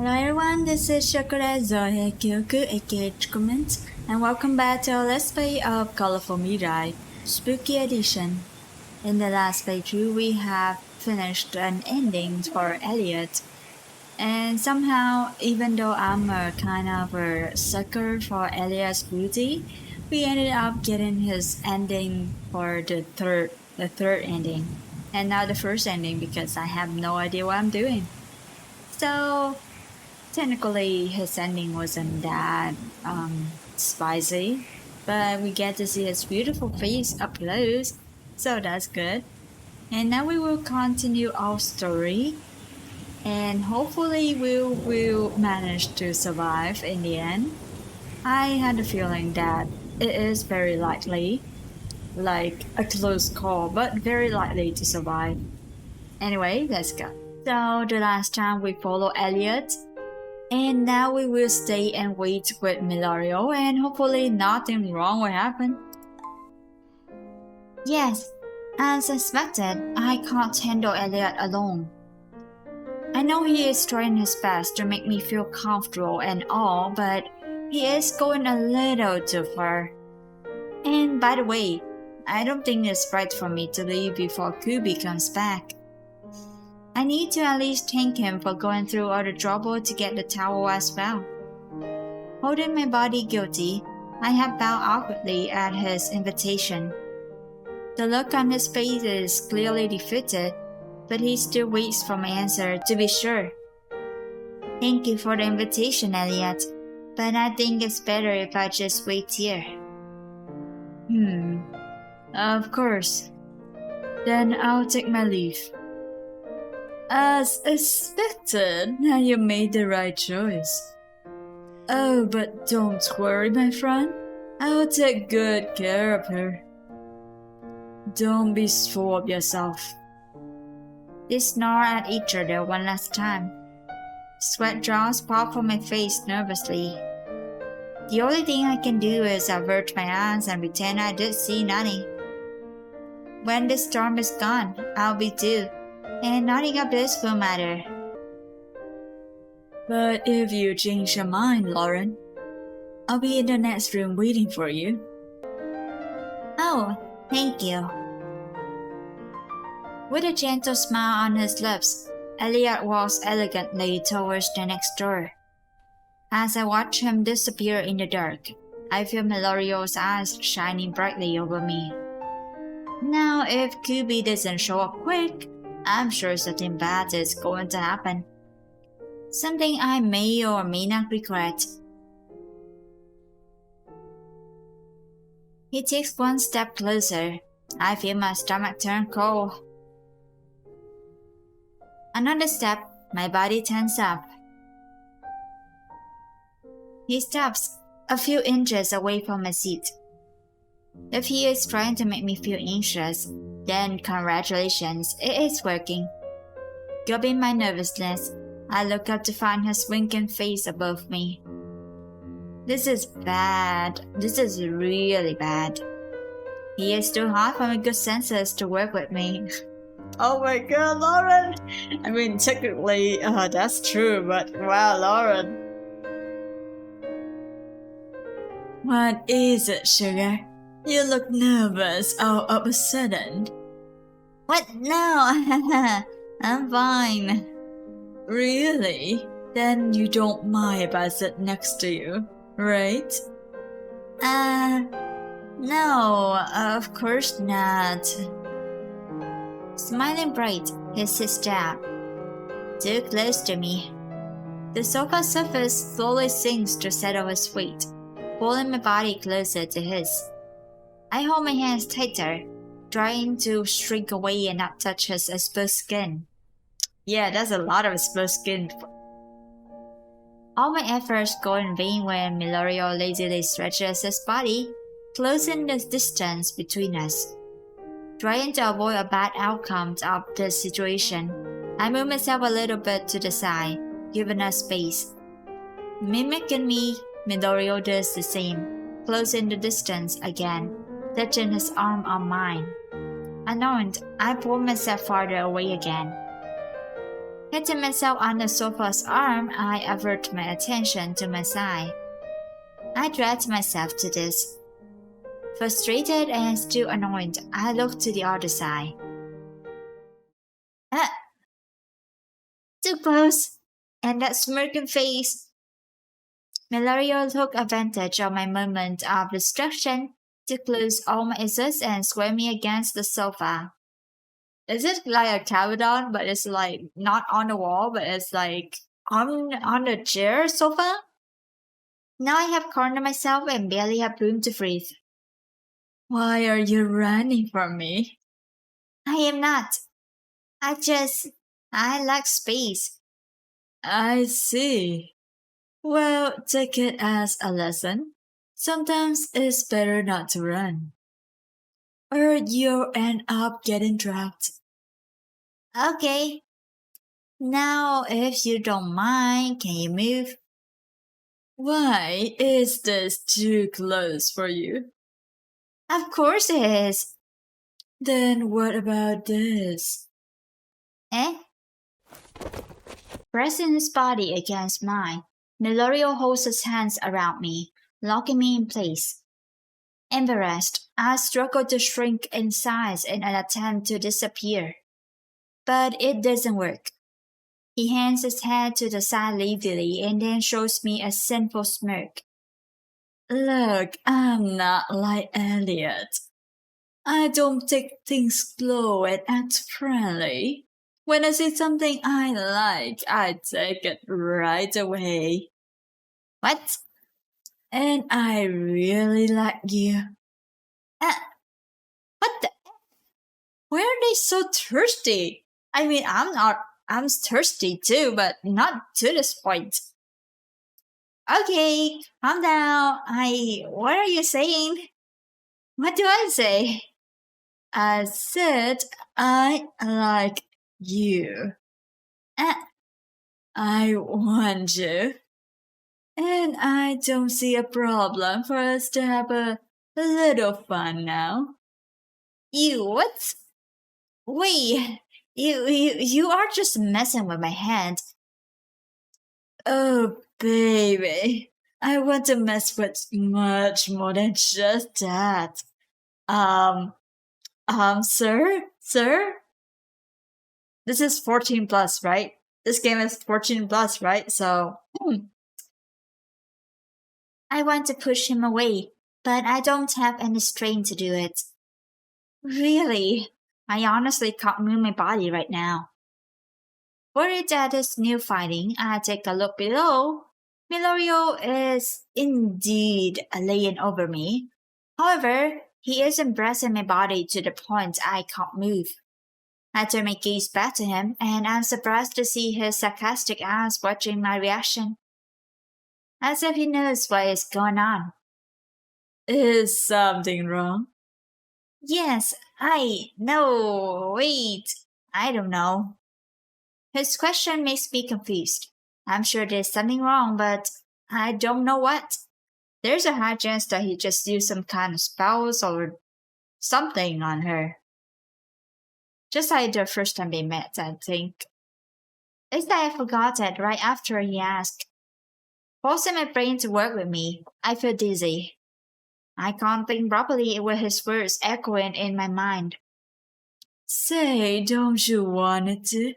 Hello everyone, this is Shokora Zouheikyoku aka chocomint, and welcome back to our Let's Play of Colorful未来, Spooky Edition. In the last playthrough, we have finished an ending for Elliot, and somehow, even though I'm a kind of a sucker for Elliot's beauty, we ended up getting his ending for the third ending, and now the first ending because I have no idea what I'm doing. So technically, his ending wasn't that spicy, but we get to see his beautiful face up close, so that's good. And now we will continue our story, and hopefully we will manage to survive in the end. I had a feeling that it is very likely, like a close call, but very likely to survive. Anyway, let's go. So the last time we followed Elliot, and now we will stay and wait with Milario, and hopefully nothing wrong will happen. Yes, as expected, I can't handle Elliot alone. I know he is trying his best to make me feel comfortable and all, but he is going a little too far. And by the way, I don't think it's right for me to leave before Kubi comes back. I need to at least thank him for going through all the trouble to get the towel as well. Holding my body guilty, I have bowed awkwardly at his invitation. The look on his face is clearly defeated, but he still waits for my answer to be sure. Thank you for the invitation, Elliot, but I think it's better if I just wait here. Of course. Then I'll take my leave. As expected, you made the right choice. Oh, but don't worry, my friend. I will take good care of her. Don't be full of yourself. They snore at each other one last time. Sweat drops pop from my face nervously. The only thing I can do is avert my eyes and pretend I did see nothing. When the storm is gone, I'll be due, and nothing of this will matter. But if you change your mind, Lauren, I'll be in the next room waiting for you. Oh, thank you. With a gentle smile on his lips, Elliot walks elegantly towards the next door. As I watch him disappear in the dark, I feel Milario's eyes shining brightly over me. Now, if Kubi doesn't show up quick, I'm sure something bad is going to happen. Something I may or may not regret. He takes one step closer. I feel my stomach turn cold. Another step, my body tenses up. He stops a few inches away from my seat. If he is trying to make me feel anxious, then congratulations, it is working. Curbing my nervousness, I look up to find his winking face above me. This is bad. This is really bad. He is too hard for my good senses to work with me. Oh my god, Lauren! I mean, technically, that's true, but wow, Lauren. What is it, sugar? You look nervous all of a sudden. What? No, I'm fine. Really? Then you don't mind if I sit next to you, right? No, of course not. Smiling bright, he sits down, too close to me. The sofa surface slowly sinks to settle his weight, pulling my body closer to his. I hold my hands tighter, trying to shrink away and not touch his exposed skin. Yeah, that's a lot of exposed skin. All my efforts go in vain when Milario lazily stretches his body, closing the distance between us. Trying to avoid a bad outcome of the situation, I move myself a little bit to the side, giving us space. Mimicking me, Milario does the same, closing the distance again, touching his arm on mine. Annoyed, I pull myself farther away again. Hitting myself on the sofa's arm, I avert my attention to my side. I dragged myself to this. Frustrated and still annoyed, I looked to the other side. Ah! Too close! And that smirking face! Milario took advantage of my moment of distraction to close all my eyes and square me against the sofa. Is it like a cabadon, but it's like not on the wall, but it's like on the chair sofa? Now I have cornered myself and barely have room to breathe. Why are you running from me? I am not. I lack space. I see. Well, take it as a lesson. Sometimes it's better not to run. Or you'll end up getting trapped. Okay. Now, if you don't mind, can you move? Why is this too close for you? Of course it is. Then what about this? Eh? Pressing his body against mine, Milorio holds his hands around me, locking me in place. Embarrassed, I struggle to shrink in size in an attempt to disappear. But it doesn't work. He hands his head to the side lazily and then shows me a sinful smirk. Look, I'm not like Elliot. I don't take things slow and act friendly. When I see something I like, I take it right away. What? And I really like you. What the? Why are they so thirsty? I mean, I'm thirsty too, but not to this point. Okay, calm down. What are you saying? What do I say? I said I like you. I want you. And I don't see a problem for us to have a little fun now. You what? Wait, you are just messing with my head. Oh, baby. I want to mess with much more than just that. Sir? This is 14 plus, right? This game is 14 plus, right? So, I want to push him away, but I don't have any strength to do it. Really? I honestly can't move my body right now. Worried at this new fighting, I take a look below. Milorio is indeed laying over me. However, he is embracing my body to the point I can't move. I turn my gaze back to him, and I'm surprised to see his sarcastic eyes watching my reaction. As if he knows what is going on. Is something wrong? Yes, no, wait, I don't know. His question makes me confused. I'm sure there's something wrong, but I don't know what. There's a high chance that he just used some kind of spells or something on her. Just like the first time they met, I think. It's that I forgot it right after he asked. Forcing my brain to work with me, I feel dizzy. I can't think properly with his words echoing in my mind. Say, don't you want it to?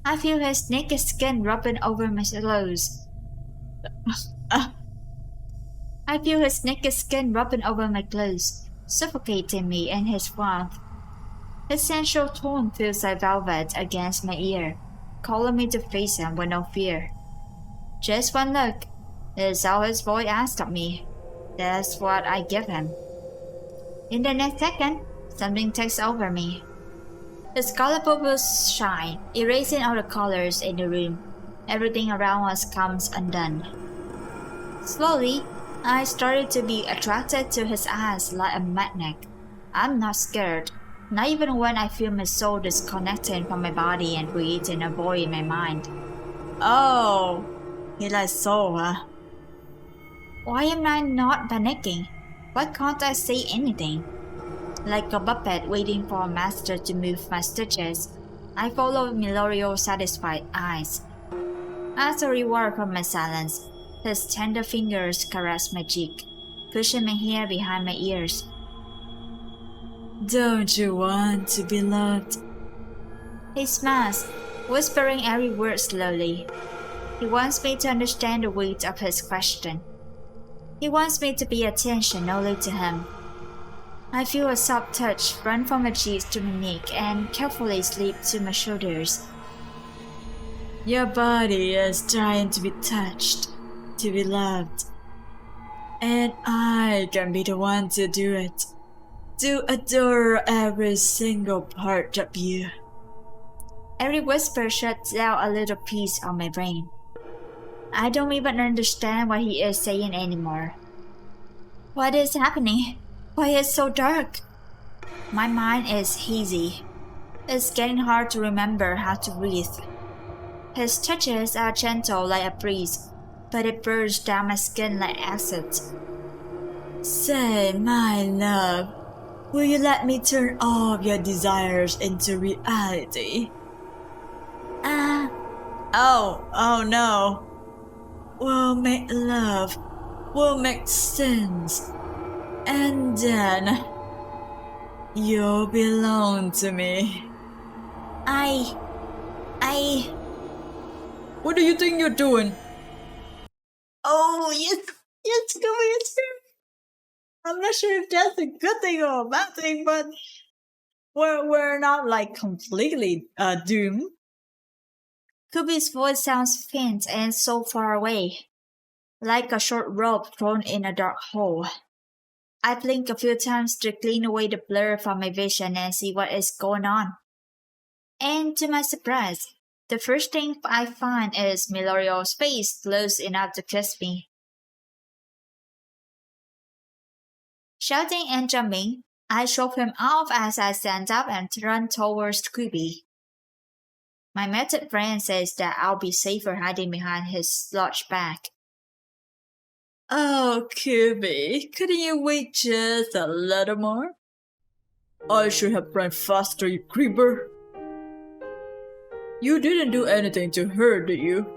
I feel his naked skin rubbing over my clothes. I feel his naked skin rubbing over my clothes, suffocating me in his warmth. His sensual tone feels like velvet against my ear, calling me to face him with no fear. Just one look is all his boy asked of me. That's what I give him. In the next second, something takes over me. His color bubbles shine, erasing all the colors in the room. Everything around us comes undone. Slowly, I started to be attracted to his eyes like a magnet. I'm not scared, not even when I feel my soul disconnecting from my body and creating a void in my mind. Oh, he likes soul, huh? Why am I not panicking? Why can't I say anything? Like a puppet waiting for a master to move my stitches, I followed Milorio's satisfied eyes. As a reward for my silence, his tender fingers caressed my cheek, pushing my hair behind my ears. Don't you want to be loved? He smiles, whispering every word slowly. He wants me to understand the weight of his question. He wants me to pay attention only to him. I feel a soft touch run from my cheeks to my neck and carefully slip to my shoulders. Your body is trying to be touched, to be loved. And I can be the one to do it. To adore every single part of you. Every whisper shuts out a little piece of my brain. I don't even understand what he is saying anymore. What is happening? Why is it so dark? My mind is hazy. It's getting hard to remember how to breathe. His touches are gentle like a breeze, but it burns down my skin like acid. Say, my love, will you let me turn all of your desires into reality? Oh no. We'll make love. We'll make sense. And then you'll belong to me. What do you think you're doing? Oh, yes, come here. I'm not sure if that's a good thing or a bad thing, but we're not like completely doomed. Kubi's voice sounds faint and so far away, like a short rope thrown in a dark hole. I blink a few times to clean away the blur from my vision and see what is going on. And to my surprise, the first thing I find is Milorio's face close enough to kiss me. Shouting and jumping, I shove him off as I stand up and run towards Kubi. My method friend says that I'll be safer hiding behind his slouch back. Oh, Kubi, couldn't you wait just a little more? I should have run faster, you creeper. You didn't do anything to her, did you?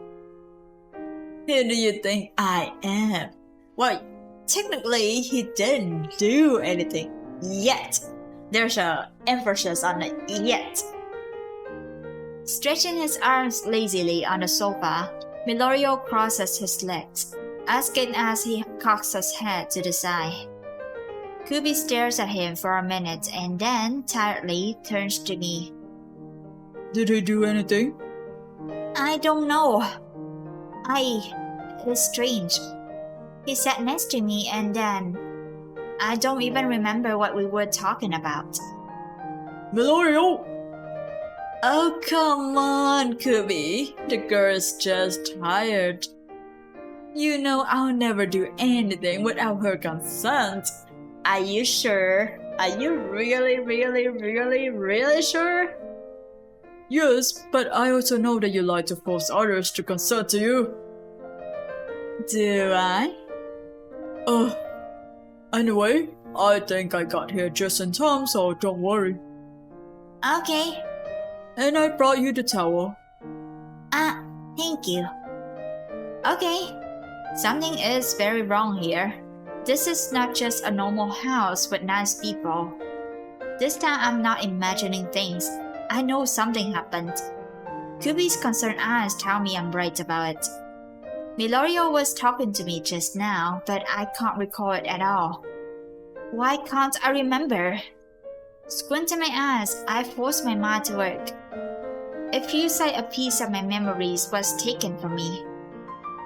Who do you think I am? Well, technically, he didn't do anything yet. There's an emphasis on the yet. Stretching his arms lazily on the sofa, Milorio crosses his legs, asking as he cocks his head to the side. Kubi stares at him for a minute and then, tiredly, turns to me. Did he do anything? I don't know. It's strange. He sat next to me and then... I don't even remember what we were talking about. Milorio! Oh, come on, Kubi. The girl's just tired. You know I'll never do anything without her consent. Are you sure? Are you really sure? Yes, but I also know that you like to force others to consent to you. Do I? Anyway, I think I got here just in time, so don't worry. Okay. And I brought you the towel. Thank you. Okay. Something is very wrong here. This is not just a normal house with nice people. This time I'm not imagining things. I know something happened. Kubi's concerned eyes tell me I'm right about it. Milorio was talking to me just now, but I can't recall it at all. Why can't I remember? Squinting my eyes, I force my mind to work. It feels like a piece of my memories was taken from me.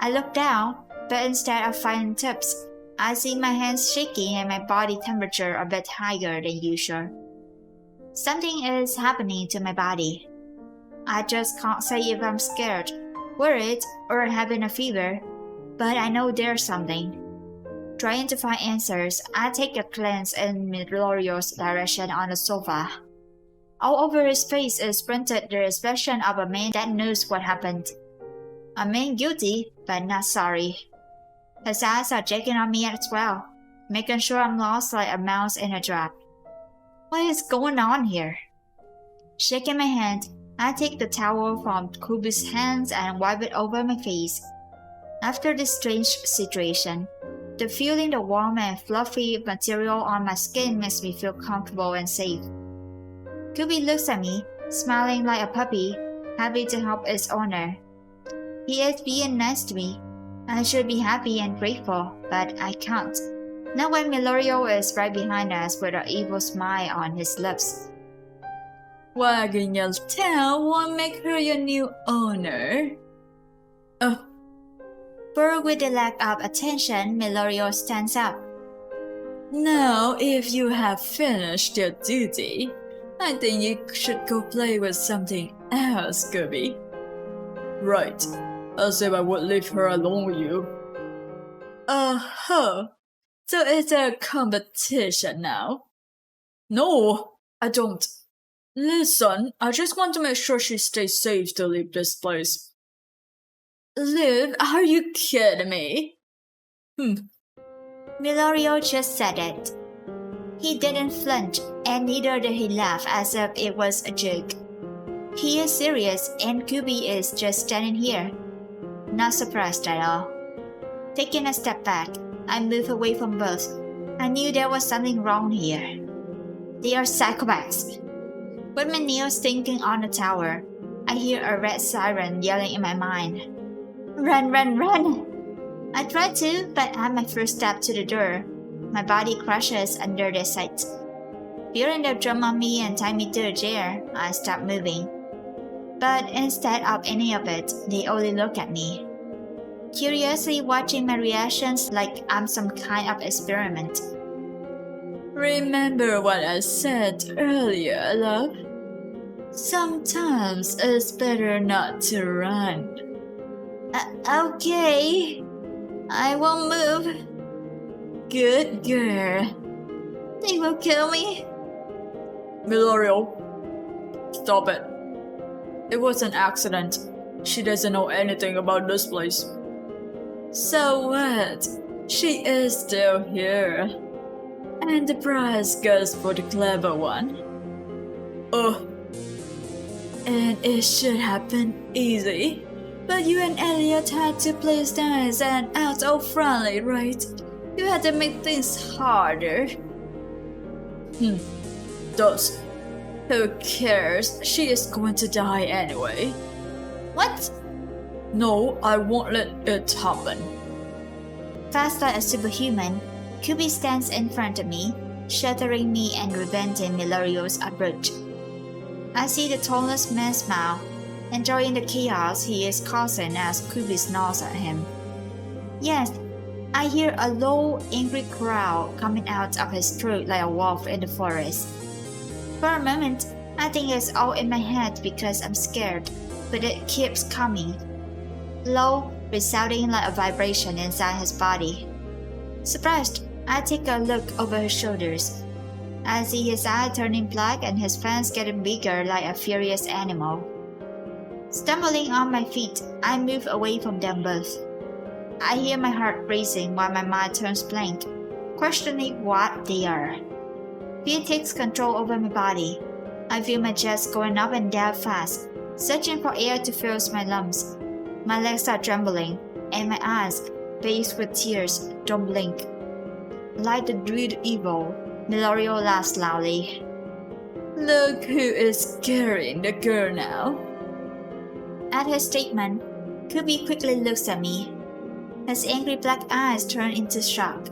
I look down, but instead of finding tips, I see my hands shaking and my body temperature a bit higher than usual. Something is happening to my body. I just can't say if I'm scared, worried, or having a fever, but I know there's something. Trying to find answers, I take a glance in Midlorio's direction on the sofa. All over his face is printed the expression of a man that knows what happened. A man guilty, but not sorry. His eyes are checking on me as well, making sure I'm lost like a mouse in a trap. What is going on here? Shaking my hand, I I take the towel from Kubi's hands and wipe it over my face. After this strange situation, the feeling the warm and fluffy material on my skin makes me feel comfortable and safe. Kubi looks at me, smiling like a puppy, happy to help its owner. He is being nice to me. I should be happy and grateful, but I can't. Not when Milorio is right behind us with an evil smile on his lips. Wagging your tail won't make her your new owner. Oh. Bored with the lack of attention, Milorio stands up. Now, if you have finished your duty, I think you should go play with something else, Kubi. Right, as if I would leave her alone with you. Uh-huh. So it's a competition now? No, I don't. Listen, I just want to make sure she stays safe to leave this place. Liv, are you kidding me? Milorio just said it. He didn't flinch, and neither did he laugh as if it was a joke. He is serious, and Kubi is just standing here. Not surprised at all. Taking a step back, I move away from both. I knew there was something wrong here. They are psychopaths. With my nails stinking on the tower, I hear a red siren yelling in my mind. Run, run, run! I try to, but at my first step to the door, my body crushes under their sight. Fearing they'll jump on me and tie me to a chair, I stop moving. But instead of any of it, they only look at me, curiously watching my reactions like I'm some kind of experiment. Remember what I said earlier, love? Sometimes it's better not to run. Okay. I won't move. Good girl. They will kill me. Milorio, stop it. It was an accident. She doesn't know anything about this place. So what? She is still here. And the prize goes for the clever one. Oh. And it should have been easy. But you and Elliot had to play nice and act all friendly, right? You had to make things harder. Does. Who cares? She is going to die anyway. What? No, I won't let it happen. Fast like a superhuman, Kubi stands in front of me, sheltering me and preventing Milorio's approach. I see the toneless man smile, enjoying the chaos he is causing as Kubi snarls at him. Yes, I hear a low, angry growl coming out of his throat like a wolf in the forest. For a moment, I think it's all in my head because I'm scared, but it keeps coming. Low, resounding like a vibration inside his body. Surprised, I take a look over his shoulders. I see his eye turning black and his fangs getting bigger like a furious animal. Stumbling on my feet, I move away from them both. I hear my heart racing while my mind turns blank, questioning what they are. Fear takes control over my body. I feel my chest going up and down fast, searching for air to fill my lungs. My legs are trembling, and my eyes, bathed with tears, don't blink. Like the druid evil, Milorio laughs loudly. Look who is carrying the girl now. At his statement, Kubi quickly looks at me. His angry black eyes turn into shock.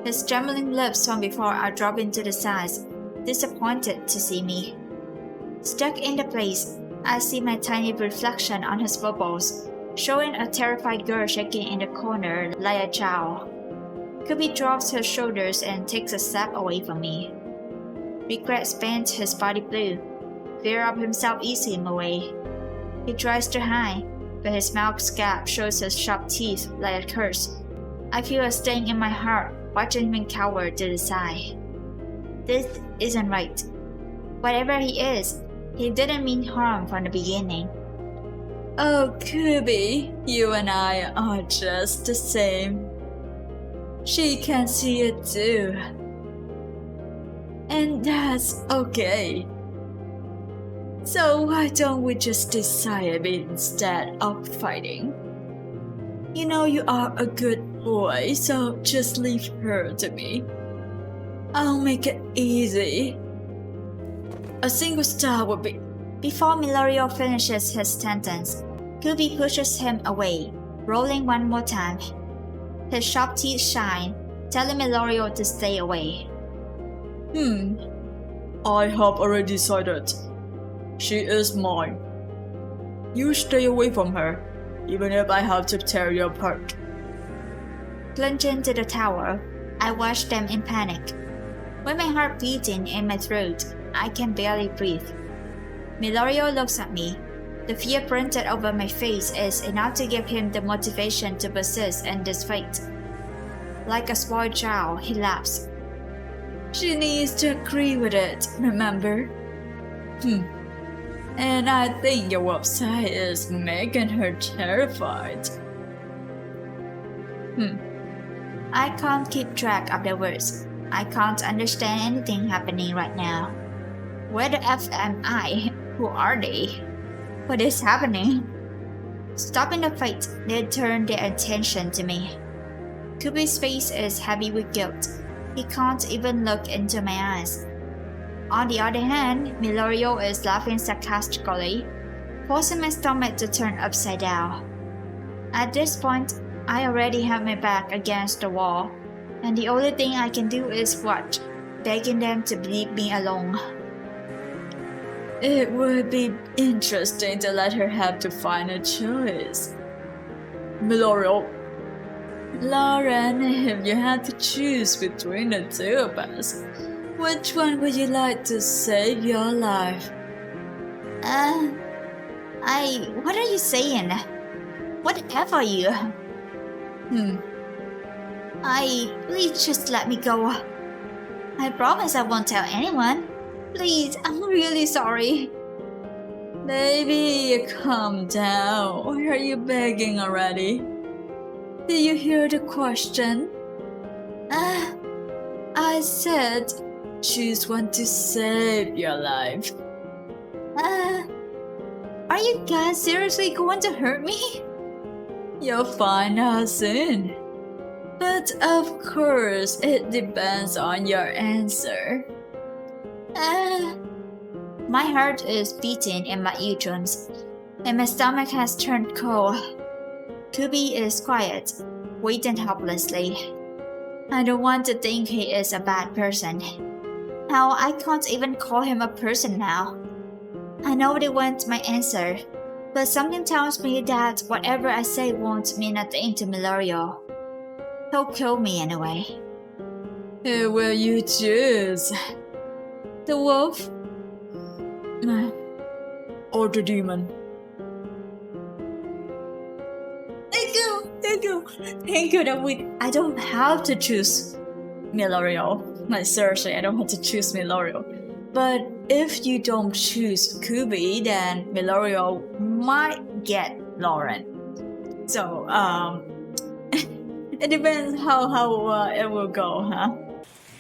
His trembling lips from before are dropping to the sides, disappointed to see me. Stuck in the place, I see my tiny reflection on his bubbles, showing a terrified girl shaking in the corner like a child. Kubi drops her shoulders and takes a step away from me. Regret paints his body blue. Fear of himself eats him away. He tries to hide, but his mouth gap shows his sharp teeth like a curse. I feel a sting in my heart watching him cower to the side. This isn't right. Whatever he is, he didn't mean harm from the beginning. Oh, Kubi, you and I are just the same. She can see it too. And that's okay. So why don't we just decide instead of fighting? You know you are a good boy, so just leave her to me. I'll make it easy. A single star would be... Before Milorio finishes his sentence, Kubi pushes him away, rolling one more time. His sharp teeth shine, telling Milorio to stay away. I have already decided. She is mine. You stay away from her, even if I have to tear you apart. Plunging to the tower, I watch them in panic. With my heart beating in my throat, I can barely breathe. Milorio looks at me. The fear printed over my face is enough to give him the motivation to persist in this fight. Like a spoiled child, he laughs. She needs to agree with it, remember? And I think your website is making her terrified. I can't keep track of the words. I can't understand anything happening right now. Where the F am I? Who are they? What is happening? Stopping the fight, they turn their attention to me. Kubi's face is heavy with guilt. He can't even look into my eyes. On the other hand, Milorio is laughing sarcastically, forcing my stomach to turn upside down. At this point, I already have my back against the wall, and the only thing I can do is watch, begging them to leave me alone. It would be interesting to let her have to find a choice. Milorio. Lauren, if you had to choose between the two of us, which one would you like to save your life? What are you saying? What the F are you? Please just let me go. I promise I won't tell anyone. Please, I'm really sorry. Baby, calm down. Why are you begging already? Did you hear the question? I said, choose one to save your life. Are you guys seriously going to hurt me? You'll find out soon. But of course, it depends on your answer. My heart is beating in my eardrums, and my stomach has turned cold. Kubi is quiet, waiting helplessly. I don't want to think he is a bad person. Now I can't even call him a person now. I know they want my answer, but something tells me that whatever I say won't mean a thing to Milorio. He'll kill me anyway. Who will you choose? The wolf? Or the demon? Thank you that I don't have to choose Milorio. Like seriously, I don't have to choose Milorio. But if you don't choose Kubi, then Milorio might get Lauren. So, it depends how it will go, huh?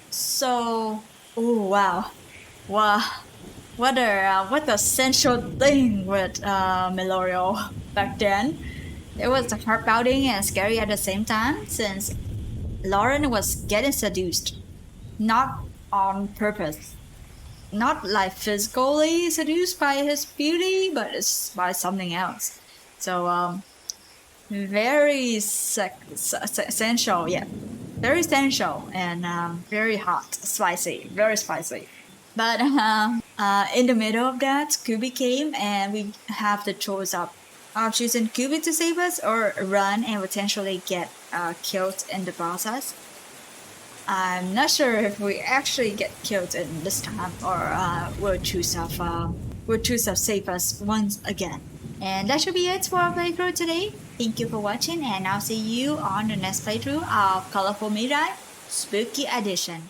So, oh wow. What a central thing with Milorio back then. It was heart-pounding and scary at the same time, since Lauren was getting seduced, not on purpose, not like physically seduced by his beauty, but it's by something else. So very essential, yeah, very essential and very hot, spicy, very spicy. But in the middle of that, Kubi came, and we have the choice of choosing Kubi to save us or run and potentially get killed in the process. I'm not sure if we actually get killed in this time, or we'll choose to save us once again. And that should be it for our playthrough today. Thank you for watching, and I'll see you on the next playthrough of Colorful Mirai Spooky Edition.